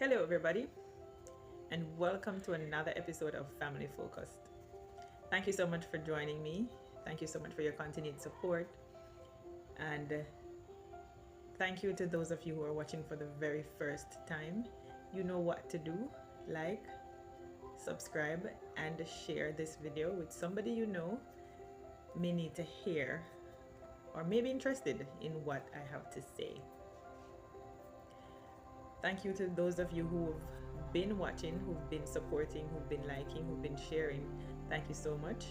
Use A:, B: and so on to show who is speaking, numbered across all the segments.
A: Hello, everybody, and welcome to another episode of Family Focused. Thank you so much for joining me. Thank you so much for your continued support. And thank you to those of you who are watching for the very first time. You know what to do: like, subscribe, and share this video with somebody you know may need to hear or may be interested in what I have to say. Thank you to those of you who've been watching, who've been supporting, who've been liking, who've been sharing. Thank you so much.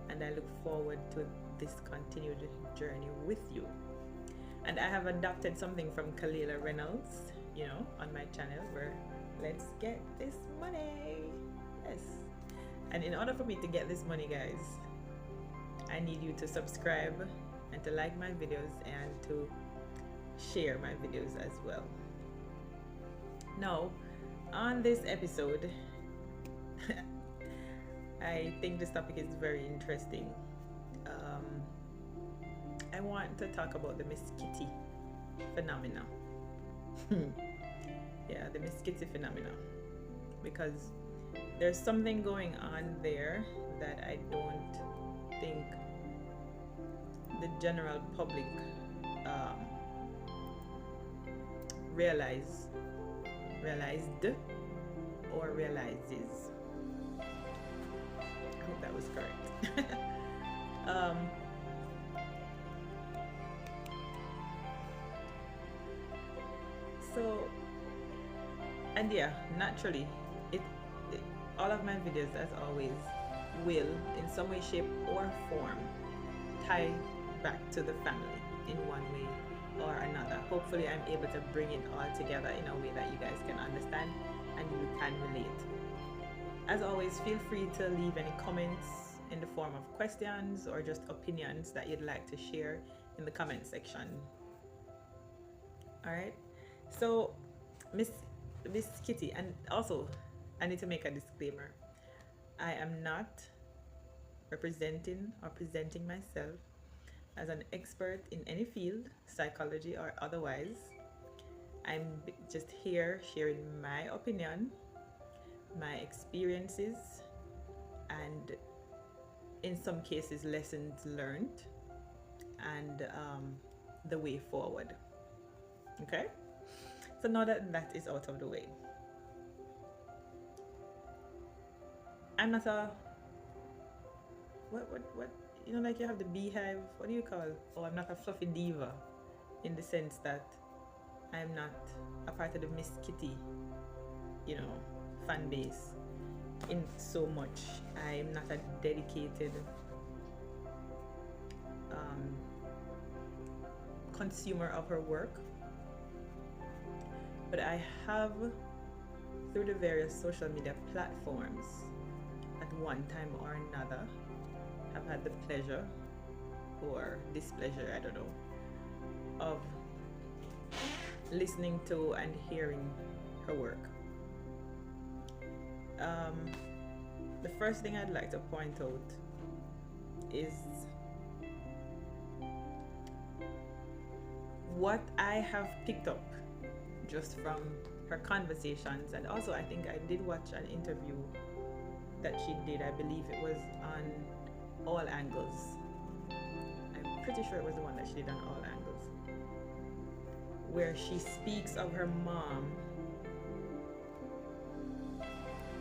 A: And I look forward to this continued journey with you. And I have adopted something from Kalila Reynolds, on my channel where let's get this money. Yes. And in order for me to get this money, guys, I need you to subscribe and to like my videos and to share my videos as well. Now, on this episode, I think this topic is very interesting. I want to talk about the Miss Kitty phenomena. Yeah, the Miss Kitty phenomena. Because there's something going on there that I don't think the general public realized or realizes. I hope that was correct. And yeah, naturally, it all of my videos, as always, will in some way, shape, or form tie back to the family in one way or another. Hopefully I'm able to bring it all together in a way that you guys can understand and you can relate. As always, feel free to leave any comments in the form of questions or just opinions that you'd like to share in the comment section. All right, so Miss Kitty, and also I need to make a disclaimer. I am not representing or presenting myself as an expert in any field, psychology or otherwise. I'm just here sharing my opinion, my experiences, and in some cases lessons learned, and the way forward. Okay, so now that that is out of the way, I'm not a what like you have the beehive, what do you call? Oh, I'm not a fluffy diva in the sense that I'm not a part of the Miss Kitty fan base. In so much, I'm not a dedicated consumer of her work, but I have, through the various social media platforms, at one time or another, have had the pleasure or displeasure, I don't know, of listening to and hearing her work. The first thing I'd like to point out is what I have picked up just from her conversations, and also I think I did watch an interview that she did. I believe it was on All Angles. I'm pretty sure it was the one that she did on All Angles, where she speaks of her mom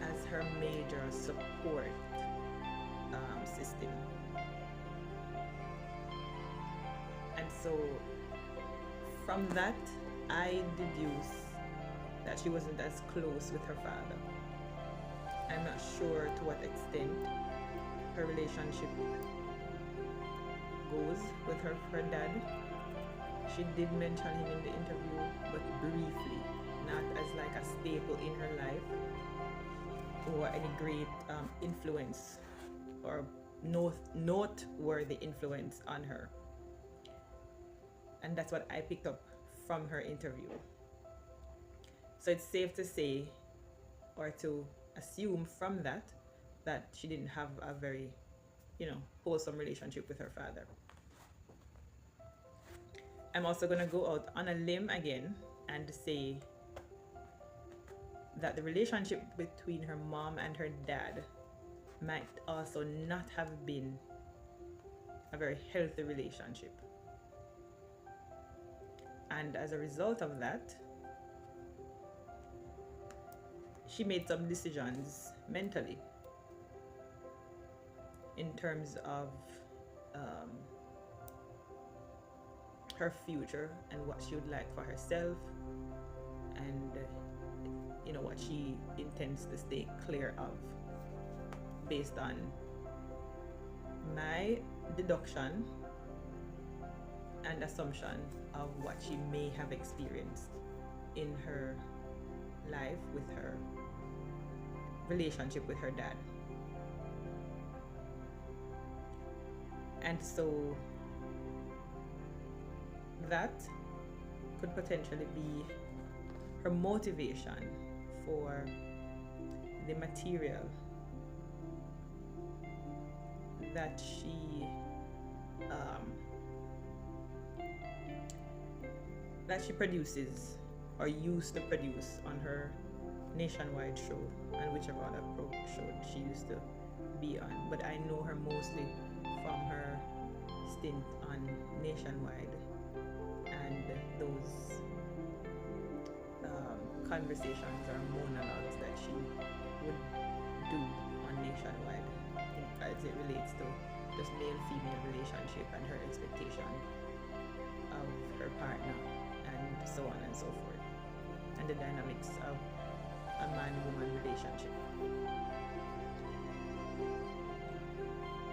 A: as her major support system. And so from that, I deduce that she wasn't as close with her father. I'm not sure to what extent her relationship goes with her dad. She did mention him in the interview, but briefly, not as like a staple in her life or any great influence or noteworthy influence on her. And that's what I picked up from her interview. So it's safe to say, or to assume from that she didn't have a very, wholesome relationship with her father. I'm also going to go out on a limb again and say that the relationship between her mom and her dad might also not have been a very healthy relationship. And as a result of that, she made some decisions mentally in terms of um, her future and what she would like for herself, and what she intends to stay clear of, based on my deduction and assumption of what she may have experienced in her life with her relationship with her dad. And so that could potentially be her motivation for the material that she produces or used to produce on her Nationwide show and whichever other show she used to be on. But I know her mostly from her stint on Nationwide and those conversations or monologues that she would do on Nationwide as it relates to just male-female relationship and her expectation of her partner and so on and so forth, and the dynamics of a man-woman relationship.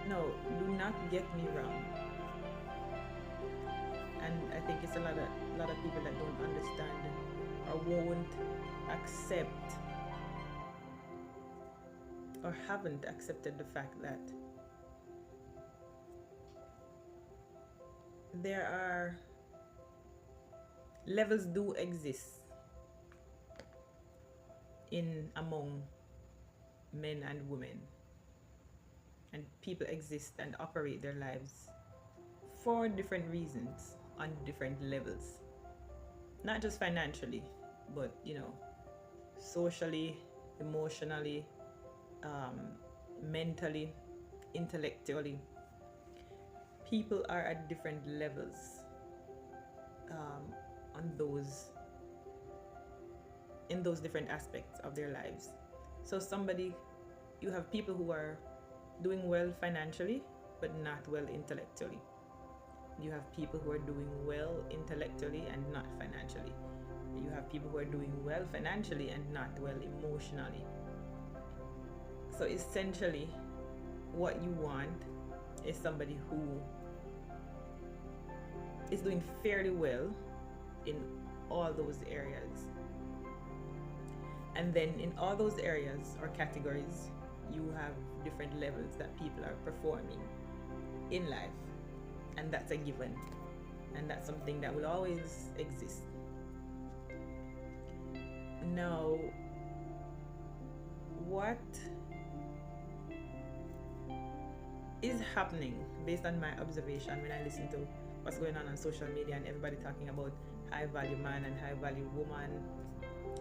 A: No, do not get me wrong. And I think it's a lot of people that don't understand or won't accept or haven't accepted the fact that there are levels do exist in among men and women, and people exist and operate their lives for different reasons on different levels, not just financially, but socially, emotionally, mentally, intellectually. People are at different levels on those in those different aspects of their lives. So you have people who are doing well financially but not well intellectually. You have people who are doing well intellectually and not financially. You have people who are doing well financially and not well emotionally. So essentially, what you want is somebody who is doing fairly well in all those areas. And then in all those areas or categories, you have different levels that people are performing in life. And that's a given. And that's something that will always exist. Now, what is happening based on my observation when I listen to what's going on social media and everybody talking about high value man and high value woman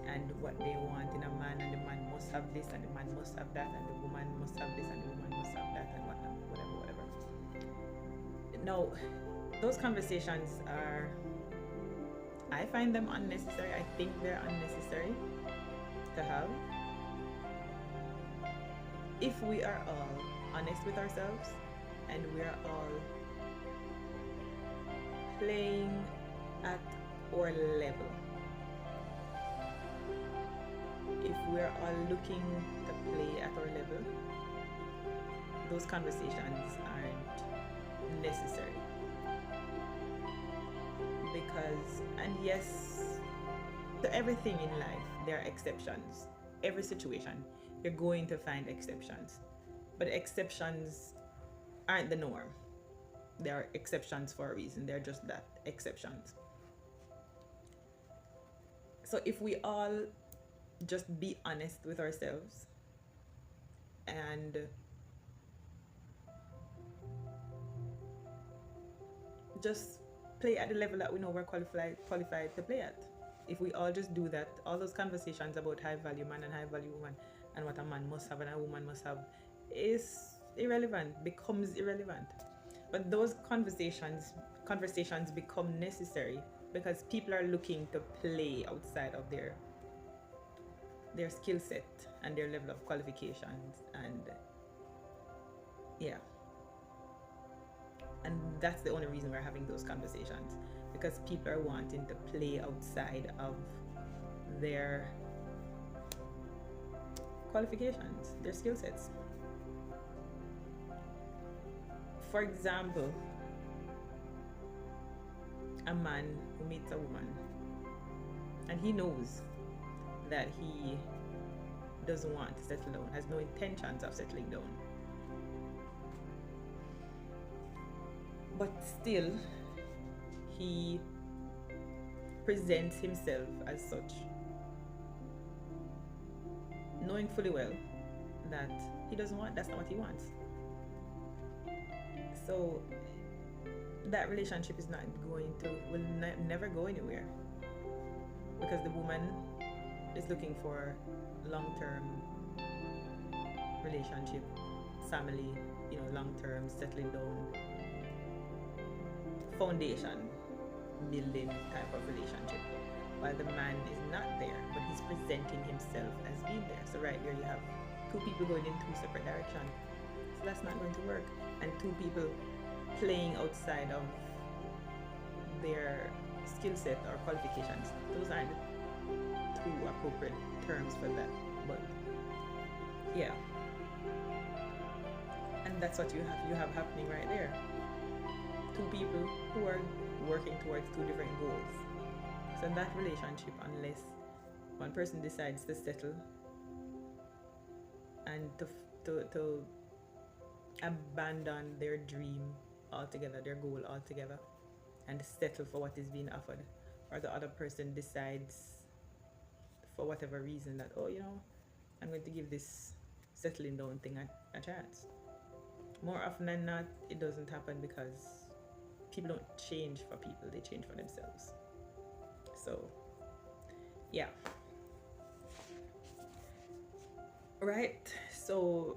A: and what they want in a man, and the man must have this and the man must have that and the woman must have this and the woman must have that and whatnot, whatever. No, those conversations I find them unnecessary. I think they're unnecessary to have. If we are all honest with ourselves and we are all playing at our level, if we're all looking to play at our level, those conversations aren't necessary. Because, and yes, to everything in life, there are exceptions. Every situation, you're going to find exceptions. But exceptions aren't the norm. There are exceptions for a reason. They're just that, exceptions. So if we all just be honest with ourselves and just play at the level that we know we're qualified to play at, If we all just do that, all those conversations about high value man and high value woman and what a man must have and a woman must have is irrelevant, becomes irrelevant. But those conversations become necessary because people are looking to play outside of their skill set and their level of qualifications, and yeah, and that's the only reason we're having those conversations, because people are wanting to play outside of their qualifications, their skill sets. For example, a man who meets a woman and he knows that he doesn't want to settle down, has no intentions of settling down, but still he presents himself as such, knowing fully well that he doesn't want, that's not what he wants. So that relationship is not going to, will never go anywhere, because the woman is looking for long-term relationship, family, long-term settling down, foundation building type of relationship, while the man is not there, but he's presenting himself as being there. So right there you have two people going in two separate directions. So that's not going to work. And two people playing outside of their skill set or qualifications, those aren't the two appropriate terms for that. But yeah, and that's what you have happening right there. Two people who are working towards two different goals. So in that relationship, unless one person decides to settle and to abandon their dream altogether, their goal altogether, and settle for what is being offered, or the other person decides for whatever reason that, I'm going to give this settling down thing a chance. More often than not, it doesn't happen, because people don't change for people, they change for themselves. So yeah, right, so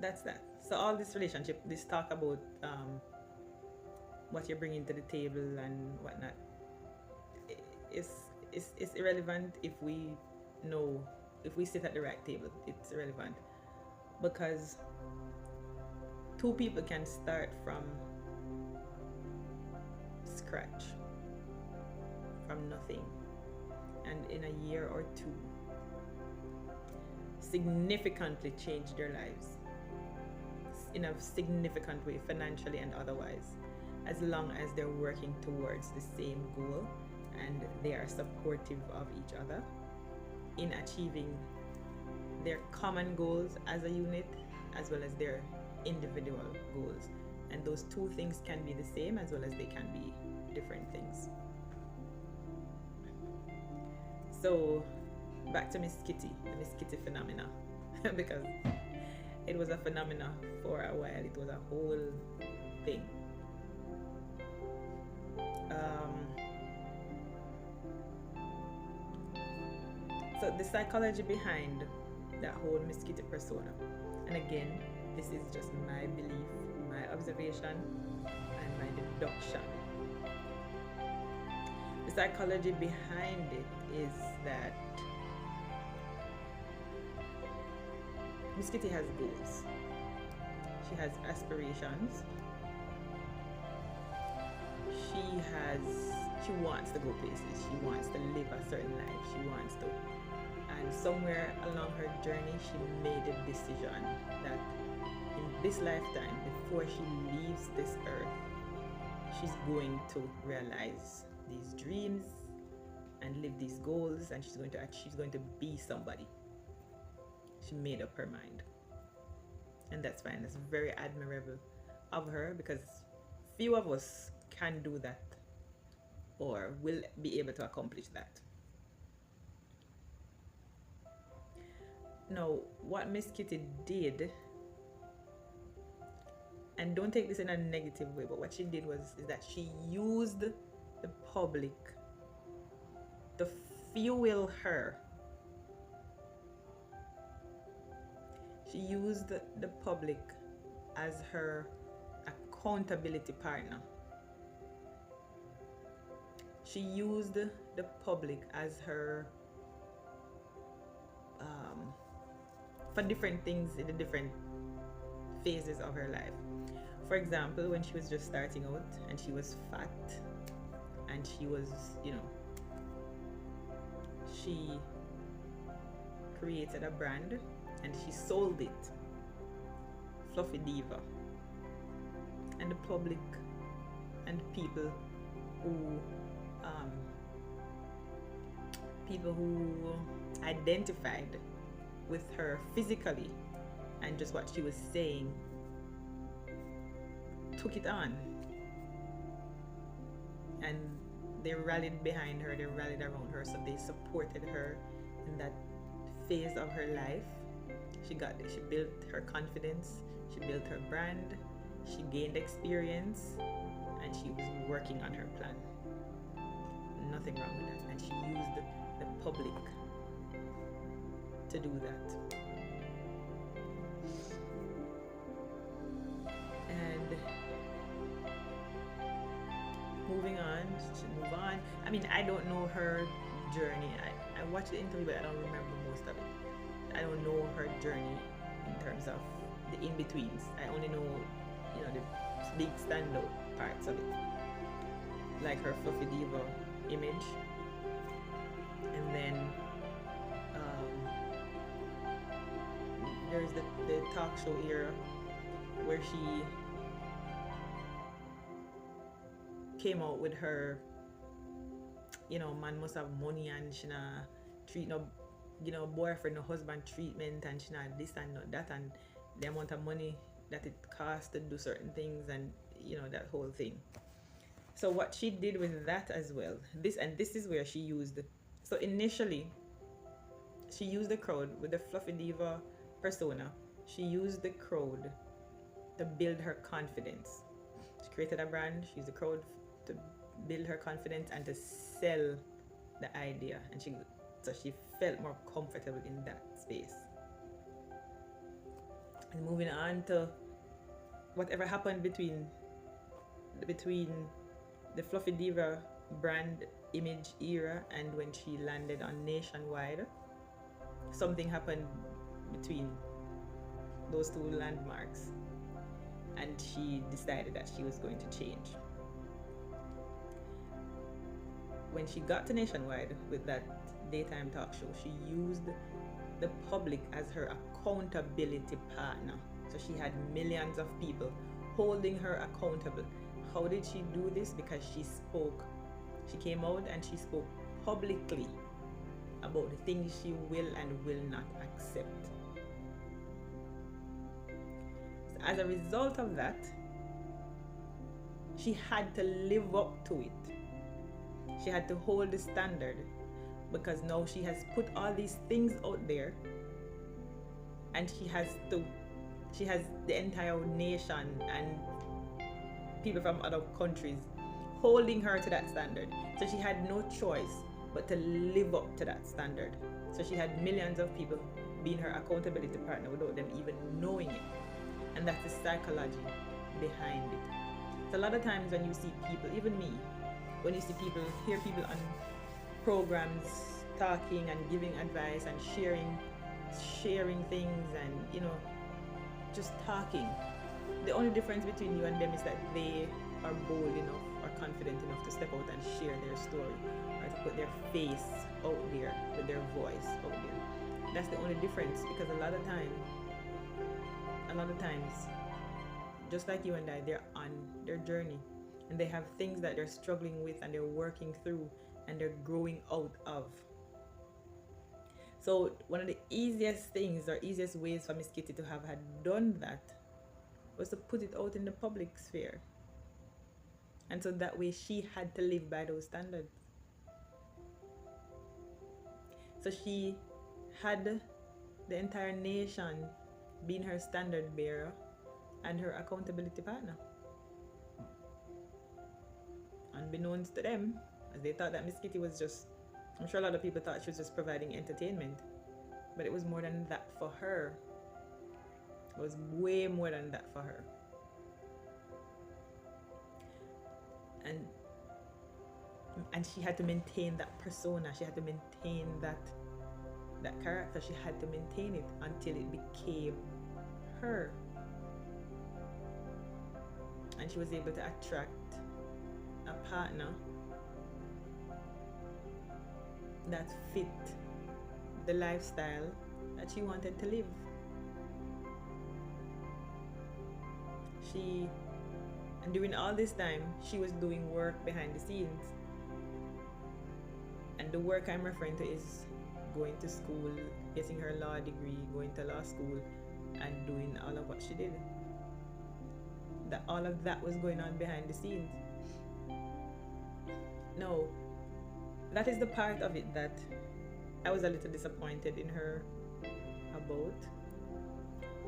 A: that's that. So all this relationship, this talk about what you're bringing to the table and whatnot, is irrelevant if we know, if we sit at the right table. It's irrelevant because two people can start from scratch, from nothing, and in a year or two significantly change their lives in a significant way, financially and otherwise, as long as they're working towards the same goal and they are supportive of each other in achieving their common goals as a unit, as well as their individual goals. And those two things can be the same, as well as they can be different things. So back to Miss Kitty, the Miss Kitty phenomena, because it was a phenomena for a while. It was a whole thing. So the psychology behind that whole Miss Kitty persona, and again, this is just my belief, my observation, and my deduction. The psychology behind it is that Miss Kitty has goals. She has aspirations. She wants to go places. She wants to live a certain life. She wants to. And somewhere along her journey, she made a decision that in this lifetime, before she leaves this earth, she's going to realize these dreams and live these goals, and she's going to be somebody. She made up her mind, and that's fine. That's very admirable of her, because few of us can do that or will be able to accomplish that. Now, what Miss Kitty did, and don't take this in a negative way, but what she did is that she used the public to fuel her. She used the public as her accountability partner. She used the public as her for different things in the different phases of her life. For example, when she was just starting out and she was fat and she was, she created a brand and she sold it, Fluffy Diva. And the public and people who identified with her physically and just what she was saying took it on, and they rallied behind her, they rallied around her, so they supported her in that phase of her life. She built her confidence, she built her brand, she gained experience, and she was working on her plan. Nothing wrong with that. And she used the public to do that. And moving on, to move on. I mean, I don't know her journey. I watched the interview, but I don't remember most of it. I don't know her journey in terms of the in-betweens. I only know, the big standout parts of it, like her Fluffy Diva image, and then there's the talk show era where she came out with her, man must have money and she not treat no, boyfriend or husband treatment, and she not this and not that, and the amount of money that it costs to do certain things, and that whole thing. So what she did with that as well, this is where she used, so initially she used the crowd with the Fluffy Diva persona. She used the crowd to build her confidence. She created a brand, she used the crowd to build her confidence and to sell the idea, and so she felt more comfortable in that space. And moving on to whatever happened between the Fluffy Diva brand image era and when she landed on Nationwide, something happened between those two landmarks, and she decided that she was going to change. When she got to Nationwide with that daytime talk show, she used the public as her accountability partner. So she had millions of people holding her accountable. How did she do this? Because she came out and she spoke publicly about the things she will and will not accept. So as a result of that, she had to live up to it. She had to hold the standard, because now she has put all these things out there, and she has the entire nation and people from other countries holding her to that standard. So she had no choice but to live up to that standard. So she had millions of people being her accountability partner without them even knowing it. And that's the psychology behind it. So a lot of times when you see people, even me, when you see people, hear people on programs talking and giving advice and sharing things and just talking, the only difference between you and them is that they are bold enough or confident enough to step out and share their story, or to put their face out there, put their voice out there. That's the only difference, because a lot of times, just like you and I, they're on their journey and they have things that they're struggling with and they're working through and they're growing out of. So one of the easiest things or easiest ways for Miss Kitty to have had done that was to put it out in the public sphere. And so that way she had to live by those standards. So she had the entire nation being her standard bearer and her accountability partner. Unbeknownst to them, as they thought that Miss Kitty was just I'm sure a lot of people thought she was just providing entertainment, but it was more than that for her. It was way more than that for her. And she had to maintain that persona. She had to maintain that character. She had to maintain it until it became her. And she was able to attract a partner that fit the lifestyle that she wanted to live. And during all this time, she was doing work behind the scenes. And the work I'm referring to is going to school, getting her law degree, going to law school, and doing all of what she did. That all of that was going on behind the scenes. No, that is the part of it that I was a little disappointed in her about.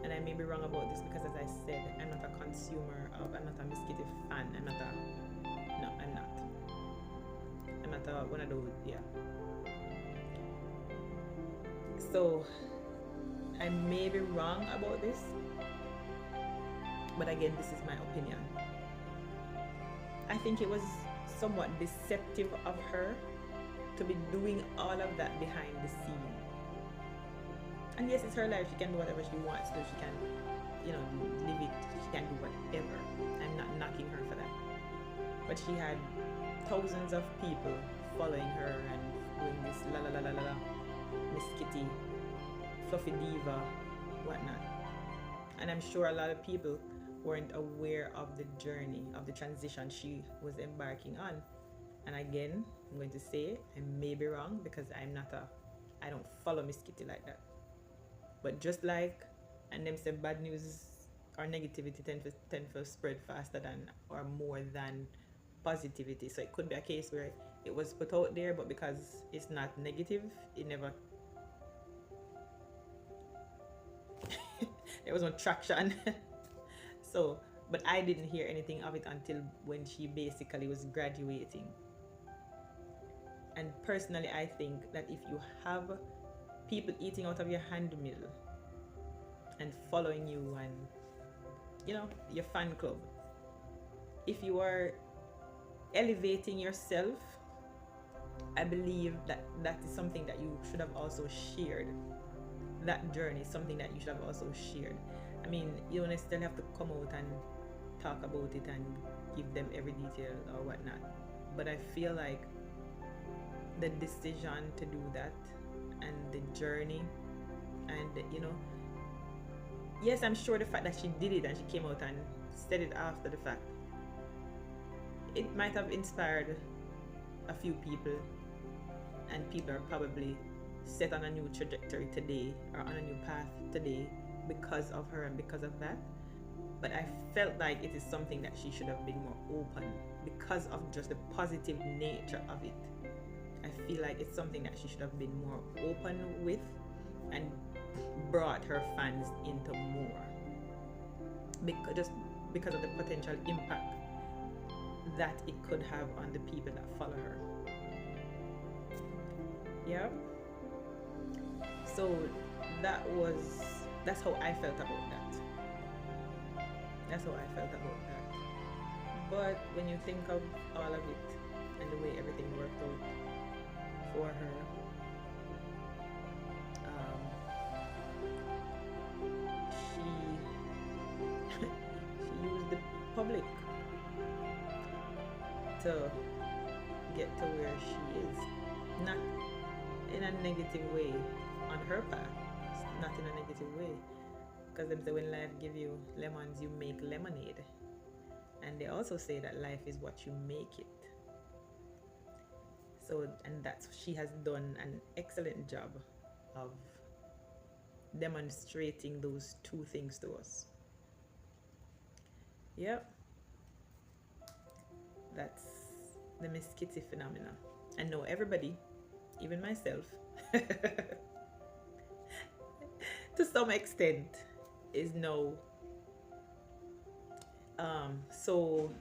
A: And I may be wrong about this because, as I said, I'm not a consumer of, I'm not a Miss Kitty fan. I'm not. I'm not one of those, yeah. So, I may be wrong about this, but again, this is my opinion. I think it was somewhat deceptive of her to be doing all of that behind the scene. And yes, it's her life. She can do whatever she wants to. She can, live it. She can do whatever. I'm not knocking her for that. But she had thousands of people following her and doing this la la la la la Miss Kitty, fluffy diva, whatnot. And I'm sure a lot of people weren't aware of the journey, of the transition she was embarking on. And again, I'm going to say I may be wrong because I don't follow Miss Kitty like that. But just like, and them say bad news or negativity tend to spread faster than or more than positivity. So it could be a case where it was put out there, but because it's not negative, it never there was no traction. So, but I didn't hear anything of it until when she basically was graduating. And personally, I think that if you have people eating out of your handmill and following you and your fan club, if you are elevating yourself, I believe that is something that you should have also shared. That journey is something that you should have also shared. I mean, you don't necessarily have to come out and talk about it and give them every detail or whatnot, but I feel like the decision to do that and the journey, and yes, I'm sure the fact that she did it and she came out and said it after the fact, it might have inspired a few people, and people are probably set on a new trajectory today or on a new path today because of her and because of that. But I felt like it is something that she should have been more open because of just the positive nature of it. I feel like it's something that she should have been more open with and brought her fans into more, just because of the potential impact that it could have on the people that follow her. Yeah. So that's how I felt about that. That's how I felt about that. But when you think of all of it and the way everything worked out for her, she used the public to get to where she is, not in a negative way on her path, not in a negative way, because them say when life give you lemons, you make lemonade, and they also say that life is what you make it. So, and that's, she has done an excellent job of demonstrating those two things to us. Yep. That's the Miss Kitty phenomena. And no, everybody, even myself, to some extent, is now so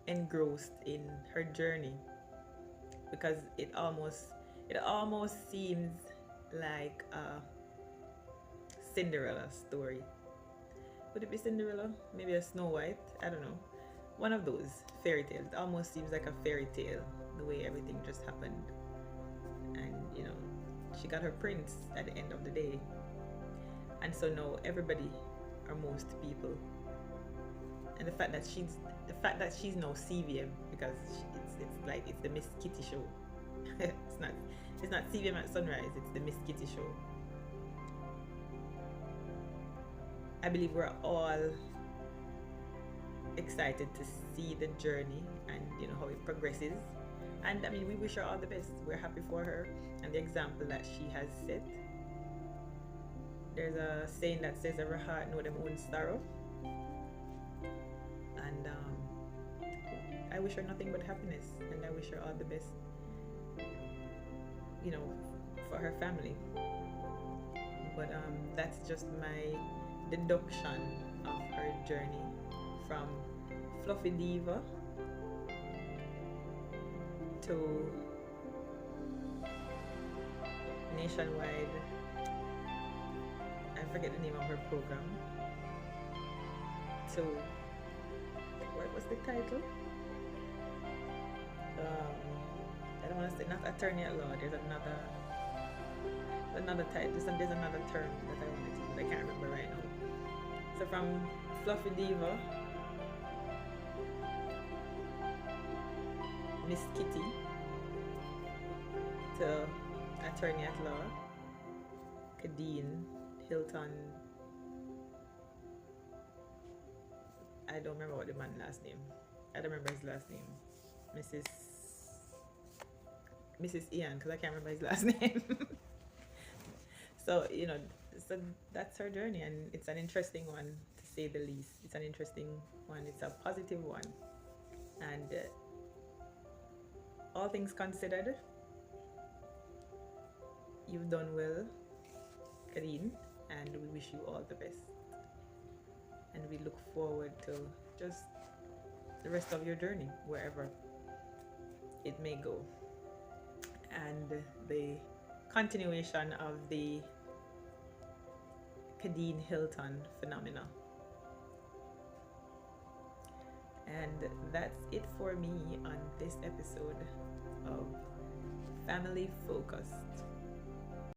A: engrossed in her journey because it almost seems like a Cinderella story. Would it be Cinderella? Maybe a Snow White? I don't know. One of those fairy tales. It almost seems like a fairy tale, the way everything just happened. And, she got her prince at the end of the day. And so now everybody, or most people, and the fact that she's now CVM, because it's like it's the Miss Kitty show. it's not CVM at sunrise, it's the Miss Kitty show. I believe we're all excited to see the journey and how it progresses. And I mean, we wish her all the best. We're happy for her and the example that she has set. There's a saying that says every heart know them own sorrow. And I wish her nothing but happiness, and I wish her all the best, for her family. But that's just my deduction of her journey from Fluffy Diva to Nationwide. I forget the name of her program. To what was the title? I don't want to say not attorney at law. There's another title. There's another term that I wanted to use, but I can't remember right now. So from Fluffy Diva, Miss Kitty, to attorney at law, Kadeen Hilton. I don't remember what the man's last name. I don't remember his last name. Mrs. Ian, because I can't remember his last name. So so that's her journey, and it's an interesting one to say the least. It's an interesting one. It's a positive one, and all things considered, you've done well, Kadeen, and we wish you all the best. And we look forward to just the rest of your journey, wherever it may go, and the continuation of the Kadeen Hilton phenomena. And that's it for me on this episode of Family Focused.